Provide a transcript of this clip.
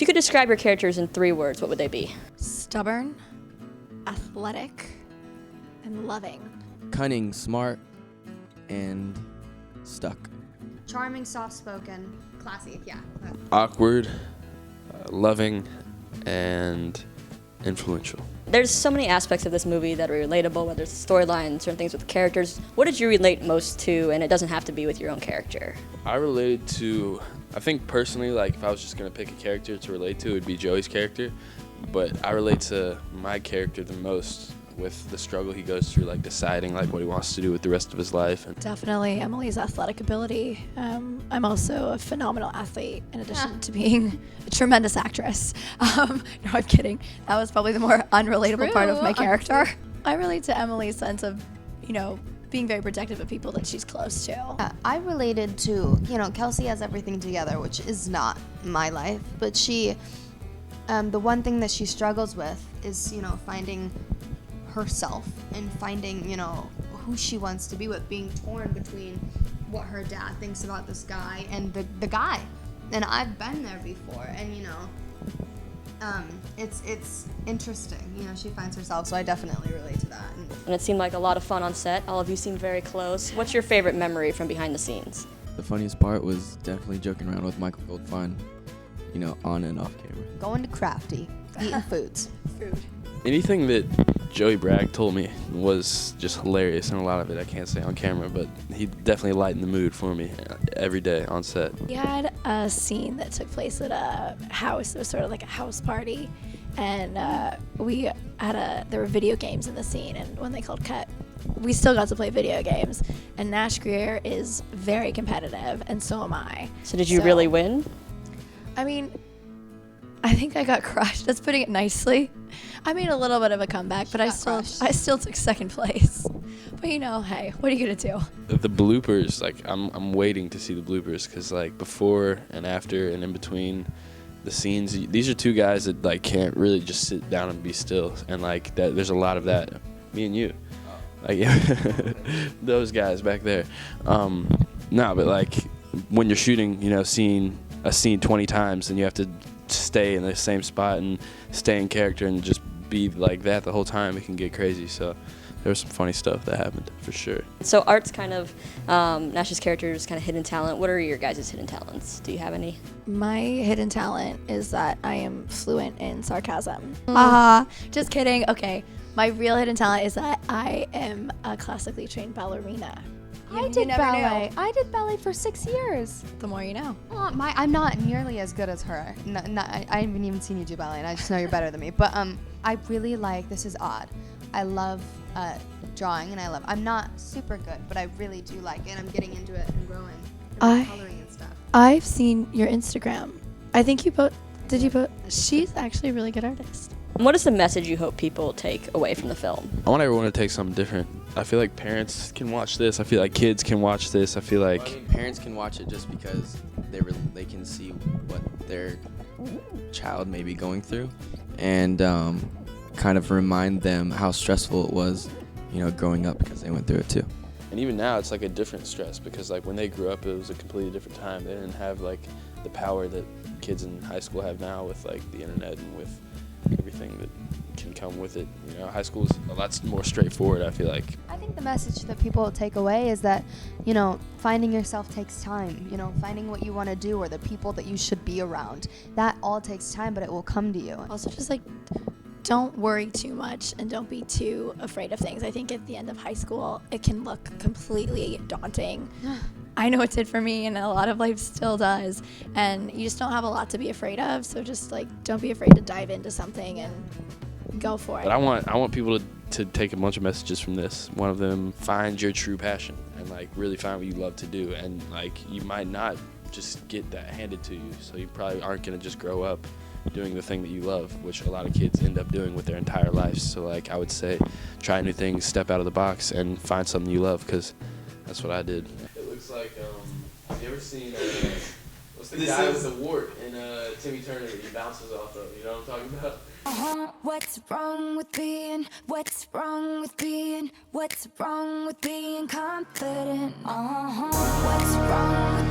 If you could describe your characters in 3 words, what would they be? Stubborn, athletic, and loving. Cunning, smart, and stuck. Charming, soft-spoken, classy, yeah. Awkward, loving, and influential. There's so many aspects of this movie that are relatable, whether it's the storyline, certain things with the characters. What did you relate most to, and it doesn't have to be with your own character? I related to, I think personally, like if I was just gonna pick a character to relate to, it would be Joey's character. But I relate to my character the most with the struggle he goes through, like deciding like what he wants to do with the rest of his life. And Definitely Emily's athletic ability. I'm also a phenomenal athlete in addition to being a tremendous actress. No, I'm kidding. That was probably the more unrelatable part of my character. I relate to Emily's sense of, being very protective of people that she's close to. I related to, Kelsey has everything together, which is not my life, but she, the one thing that she struggles with is, finding herself and finding, who she wants to be with, being torn between what her dad thinks about this guy and the guy. And I've been there before, and it's interesting. She finds herself, so I definitely relate to that. And it seemed like a lot of fun on set. All of you seemed very close. What's your favorite memory from behind the scenes? The funniest part was definitely joking around with Michael Goldfine, on and off camera. Going to Crafty, eating foods. Food. anything that Joey Bragg told me was just hilarious, and a lot of it I can't say on camera, but he definitely lightened the mood for me every day on set. We had a scene that took place at a house. It was sort of like a house party, and there were video games in the scene, and when they called cut, we still got to play video games. And Nash Grier is very competitive, and so am I. So did you really win? I mean, I think I got crushed. That's putting it nicely. I made a little bit of a comeback, but I still took second place. But hey, what are you gonna do? The bloopers, I'm waiting to see the bloopers, because before and after and in between the scenes, these are two guys that can't really just sit down and be still, and that there's a lot of that. Me and you, those guys back there. No, but when you're shooting, seeing a scene 20 times, and you have to stay in the same spot and stay in character and just be like that the whole time, it can get crazy. So there was some funny stuff that happened for sure. So Art's kind of Nash's character is kind of hidden talent. What are your guys' hidden talents? Do you have any? My hidden talent is that I am fluent in sarcasm. Just kidding. Okay, my real hidden talent is that I am a classically trained ballerina. I did ballet. I did ballet for 6 years. The more you know. I'm not nearly as good as her. I haven't even seen you do ballet, and I just know you're better than me. But I really this is odd. I love drawing, and I'm not super good, but I really do like it. I'm getting into it and growing. And coloring and stuff. I've seen your Instagram. I think you did you post? She's actually a really good artist. What is the message you hope people take away from the film? I want everyone to take something different. I feel like parents can watch this. I feel like kids can watch this. I feel like Parents can watch it just because they can see what their child may be going through, and kind of remind them how stressful it was, growing up, because they went through it too. And even now, it's a different stress, because when they grew up, it was a completely different time. They didn't have the power that kids in high school have now with the internet and with everything that can come with it. High school is a lot more straightforward, I feel like. I think the message that people take away is that, finding yourself takes time. Finding what you want to do or the people that you should be around. That all takes time, but it will come to you. Also, just don't worry too much and don't be too afraid of things. I think at the end of high school, it can look completely daunting. I know it did for me, and a lot of life still does. And you just don't have a lot to be afraid of. So just don't be afraid to dive into something and go for it. But I want people to take a bunch of messages from this. One of them, find your true passion and really find what you love to do. And you might not just get that handed to you, so you probably aren't gonna just grow up doing the thing that you love, which a lot of kids end up doing with their entire lives. So I would say, try new things, step out of the box, and find something you love, because that's what I did. It looks like have you ever seen what's the guy with the wart in Timmy Turner that he bounces off of? You know what I'm talking about? What's wrong with being confident? What's wrong with